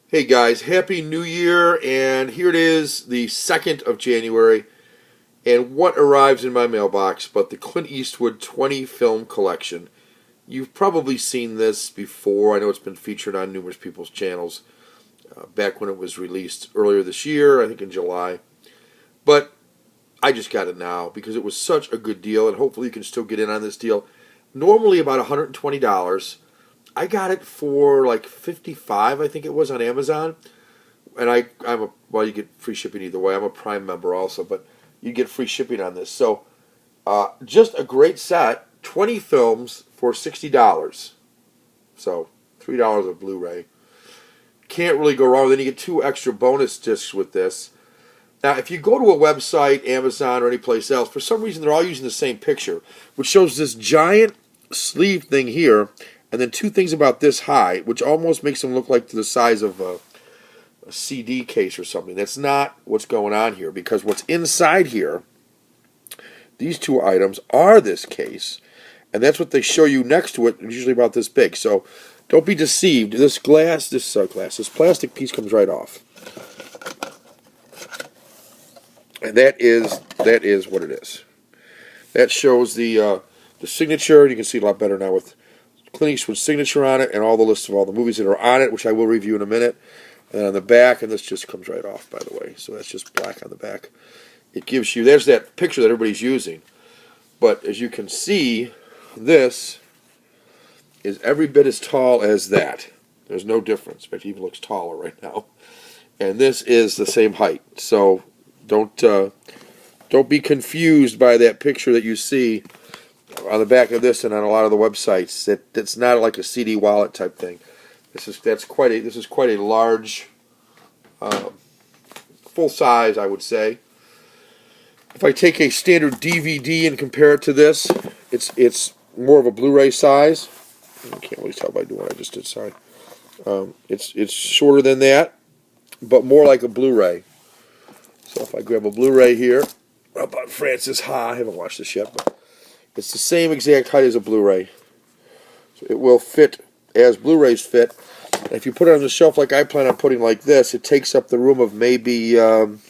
Hey guys, Happy New Year, and here it is, the 2nd of January, and what arrives in my mailbox but the Clint Eastwood 20 film collection. You've probably seen this before. I know it's been featured on numerous people's channels back when it was released earlier this year, I think in July. But I just got it now because it was such a good deal, and hopefully you can still get in on this deal. Normally about $120. I got it for like 55, I think it was, on Amazon. And you get free shipping either way. I'm a Prime member also, but you get free shipping on this. So, just a great set, 20 films for $60. So, $3 of Blu-ray. Can't really go wrong. Then you get 2 extra bonus discs with this. Now, if you go to a website, Amazon or any place else, for some reason they're all using the same picture, which shows this giant sleeve thing here, and then 2 things about this high, which almost makes them look like the size of a CD case or something. That's not what's going on here, because what's inside here, these 2 items, are this case, and that's what they show you next to it, usually about this big. So don't be deceived. This plastic piece comes right off. And that is what it is. That shows the signature, and you can see it a lot better now with Clint Eastwood's signature on it and all the lists of all the movies that are on it, which I will review in a minute. And on the back, and this just comes right off, by the way, so that's just black on the back. It gives you, there's that picture that everybody's using. But as you can see, this is every bit as tall as that. There's no difference. In fact, it even looks taller right now. And this is the same height. So don't be confused by that picture that you see on the back of this and on a lot of the websites. That's not like a CD wallet type thing. This is quite a large, full size, I would say. If I take a standard DVD and compare it to this, it's more of a Blu-ray size. I can't really tell by doing what I just did. Sorry. It's shorter than that, but more like a Blu-ray. So if I grab a Blu-ray here, up on Francis Ha, I haven't watched this yet, but it's the same exact height as a Blu-ray. So it will fit as Blu-rays fit. And if you put it on the shelf like I plan on putting like this, it takes up the room of maybe, I don't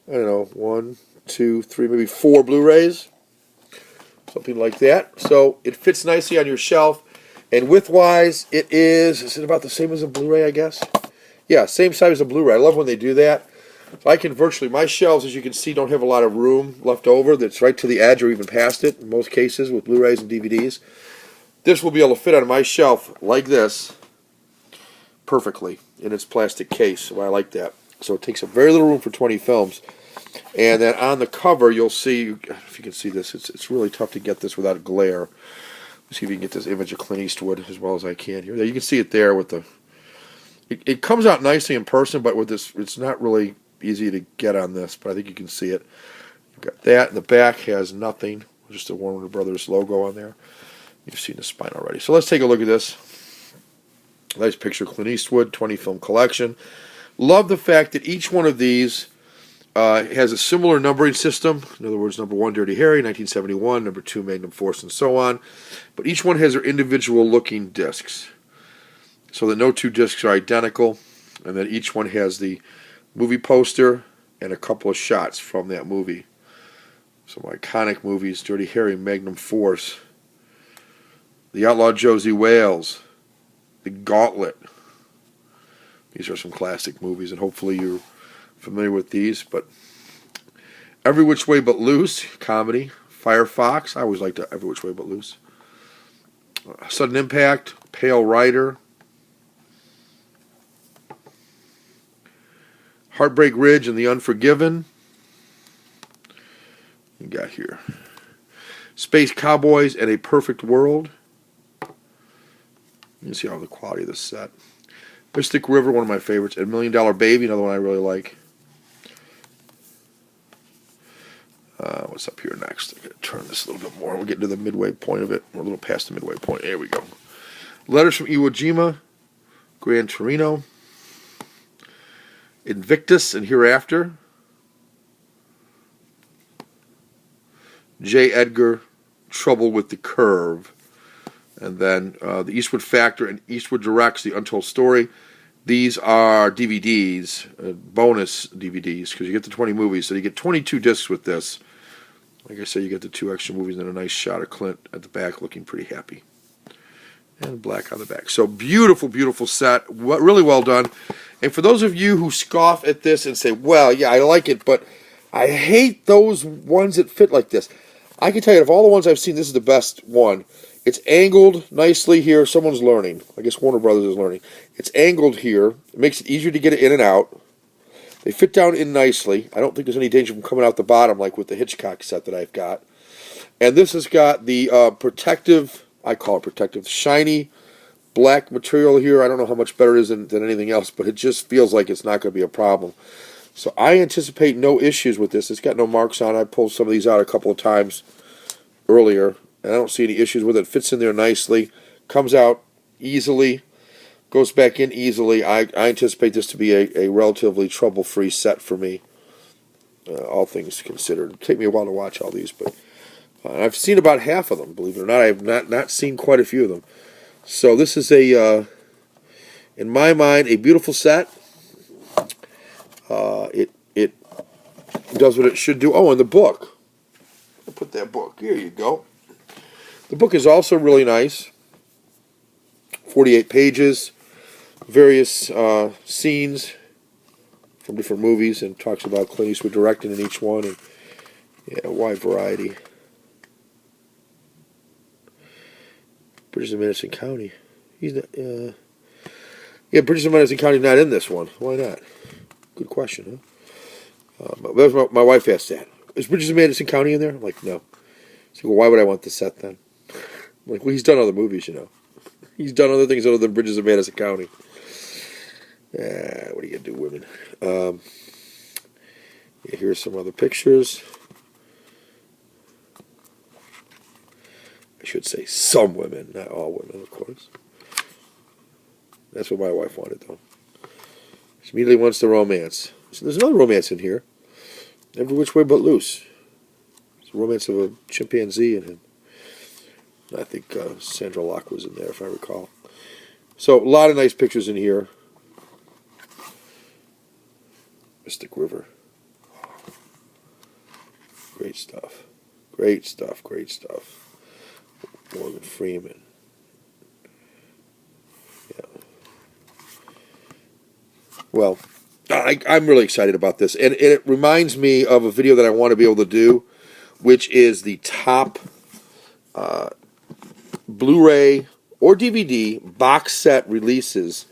know, 1, 2, 3, maybe 4 Blu-rays. Something like that. So it fits nicely on your shelf. And width-wise, is it about the same as a Blu-ray, I guess? Yeah, same size as a Blu-ray. I love when they do that. So I can my shelves, as you can see, don't have a lot of room left over. That's right to the edge or even past it in most cases with Blu-rays and DVDs. This will be able to fit on my shelf like this perfectly in its plastic case. So I like that. So it takes up very little room for 20 films. And then on the cover, you'll see, if you can see this, it's really tough to get this without a glare. Let's see if you can get this image of Clint Eastwood as well as I can here. There, you can see it there with the... It comes out nicely in person, but with this, it's not really easy to get on this, but I think you can see it. You've got that, and the back has nothing, just a Warner Brothers logo on there. You've seen the spine already. So let's take a look at this. Nice picture, Clint Eastwood, 20 film collection. Love the fact that each one of these has a similar numbering system. In other words, number 1, Dirty Harry, 1971, number 2, Magnum Force, and so on. But each one has their individual looking discs, so that no 2 discs are identical, and that each one has the movie poster and a couple of shots from that movie. Some iconic movies: Dirty Harry, Magnum Force, The Outlaw Josie Wales, The Gauntlet. These are some classic movies, and hopefully you're familiar with these. But Every Which Way But Loose, comedy. Firefox, I always liked Every Which Way But Loose. Sudden Impact, Pale Rider. Heartbreak Ridge and The Unforgiven. We got here Space Cowboys and A Perfect World. You can see all the quality of this set. Mystic River, one of my favorites, and $1 Million Baby, another one I really like. What's up here next? I'm going to turn this a little bit more. We'll get to the midway point of it. We're a little past the midway point. There we go. Letters from Iwo Jima, Gran Torino, Invictus and Hereafter, J. Edgar, Trouble with the Curve, and then the Eastwood Factor and Eastwood Directs, The Untold Story, These are DVDs, bonus DVDs, because you get the 20 movies, so you get 22 discs with this. Like I said, you get the 2 extra movies and a nice shot of Clint at the back looking pretty happy. And black on the back. So beautiful, beautiful set. Really well done. And for those of you who scoff at this and say, well, yeah, I like it, but I hate those ones that fit like this. I can tell you, of all the ones I've seen, this is the best one. It's angled nicely here. Someone's learning. I guess Warner Brothers is learning. It's angled here. It makes it easier to get it in and out. They fit down in nicely. I don't think there's any danger from coming out the bottom like with the Hitchcock set that I've got. And this has got the protective, I call it protective, shiny black material here. I don't know how much better it is than anything else, but it just feels like it's not going to be a problem. So I anticipate no issues with this. It's got no marks on it. I pulled some of these out a couple of times earlier, and I don't see any issues with it. It fits in there nicely, comes out easily, goes back in easily. I anticipate this to be a relatively trouble-free set for me, all things considered. It'll take me a while to watch all these, but I've seen about half of them, believe it or not. I have not seen quite a few of them. So this is in my mind, a beautiful set. It does what it should do. Oh, and the book. I'll put that book. Here you go. The book is also really nice. 48 pages, various scenes from different movies, and talks about Clint Eastwood directing in each one, and yeah, a wide variety. Bridges of Madison County. He's not. Yeah, Bridges of Madison County not in this one. Why not? Good question, huh? My wife asked that. Is Bridges of Madison County in there? I'm like, no. She's like, well, why would I want the set then? I'm like, well, he's done other movies, you know. He's done other things other than Bridges of Madison County. What are you going to do, women? Yeah, here's some other pictures. I should say some women, not all women, of course. That's what my wife wanted, though. She immediately wants the romance. So there's another romance in here. Every Which Way But Loose. It's the romance of a chimpanzee and him. I think Sandra Locke was in there, if I recall. So, a lot of nice pictures in here. Mystic River. Great stuff. Great stuff, great stuff. Morgan Freeman. Yeah. Well, I'm really excited about this. And it reminds me of a video that I want to be able to do, which is the top Blu-ray or DVD box set releases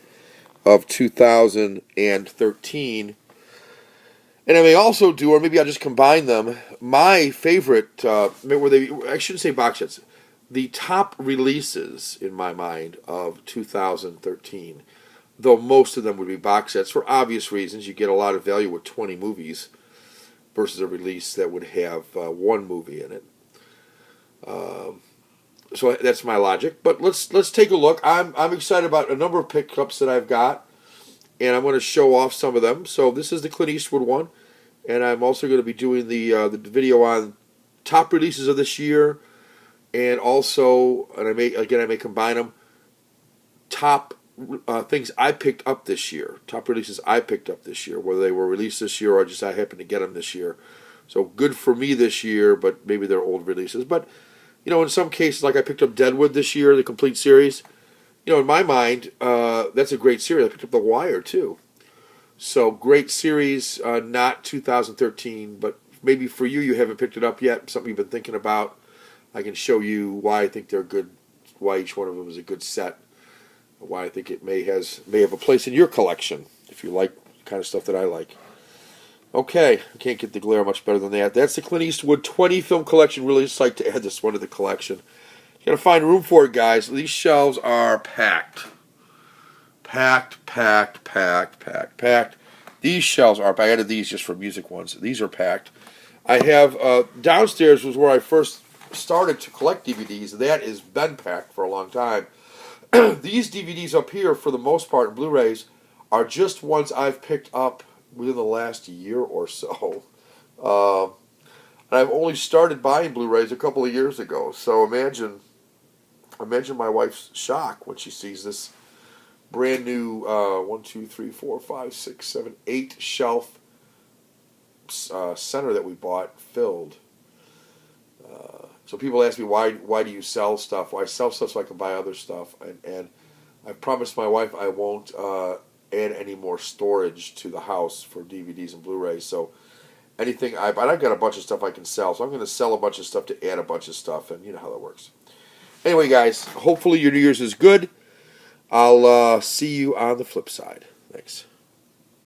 of 2013. And I may also do, or maybe I'll just combine them, my favorite, I shouldn't say box sets, the top releases, in my mind, of 2013. Though most of them would be box sets for obvious reasons. You get a lot of value with 20 movies versus a release that would have one movie in it. So that's my logic. But let's take a look. I'm excited about a number of pickups that I've got, and I'm going to show off some of them. So this is the Clint Eastwood one, and I'm also going to be doing the video on top releases of this year, and also, and I may combine them, top things I picked up this year, top releases I picked up this year, whether they were released this year or just I happened to get them this year. So good for me this year, but maybe they're old releases. But you know, in some cases, like I picked up Deadwood this year, the complete series. You know, in my mind, that's a great series. I picked up The Wire too. So great series, not 2013, but maybe for you, you haven't picked it up yet. Something you've been thinking about. I can show you why I think they're good, why each one of them is a good set, why I think it may have a place in your collection if you like the kind of stuff that I like. Okay, I can't get the glare much better than that. That's the Clint Eastwood 20 film collection. Really psyched to add this one to the collection. You gotta find room for it, guys. These shelves are packed. Packed. These shelves are packed. I added these just for music ones. These are packed. I have downstairs was where I first started to collect DVDs. That has been packed for a long time. These DVDs up here, for the most part, Blu-rays, are just ones I've picked up within the last year or so. And I've only started buying Blu-rays a couple of years ago. So imagine my wife's shock when she sees this brand new 1, 2, 3, 4, 5, 6, 7, 8 shelf center that we bought filled. So people ask me, why do you sell stuff? Well, I sell stuff so I can buy other stuff. And I promised my wife I won't add any more storage to the house for DVDs and Blu-rays. So anything I've got a bunch of stuff I can sell. So I'm going to sell a bunch of stuff to add a bunch of stuff. And you know how that works. Anyway, guys, hopefully your New Year's is good. I'll see you on the flip side. Thanks.